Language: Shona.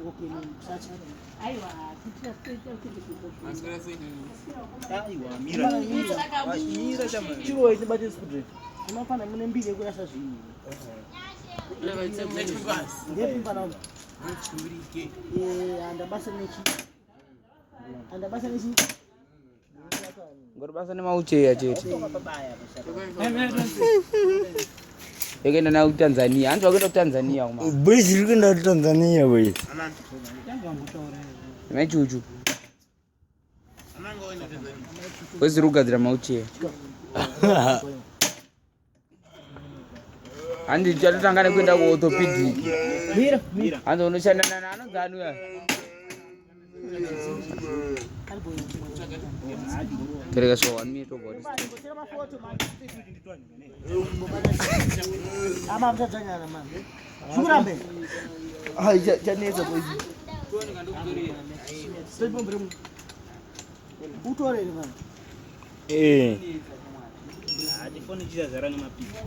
Okay, msacha. Aiwa, aiwa mira chama chiro ite bate skudre. Unafana mune mbili kurasa zvinhu. Ndepi pana churike andabasa nechi ngori basa nemaucheya chete yakaenda nayo kutanzania hanzi wakuenda kutanzania kuma boys iri kuenda kutanzania boys mechuchu boys iri kugadzira maucheya handi chatotanga nekuenda kuorthopedic hanzi unoshandana naanonzi anuya tereka so 1 minute over ama mtadzanyana man shurambe chaneza boys sibombre utoreni man adifoni chira zara nemapipa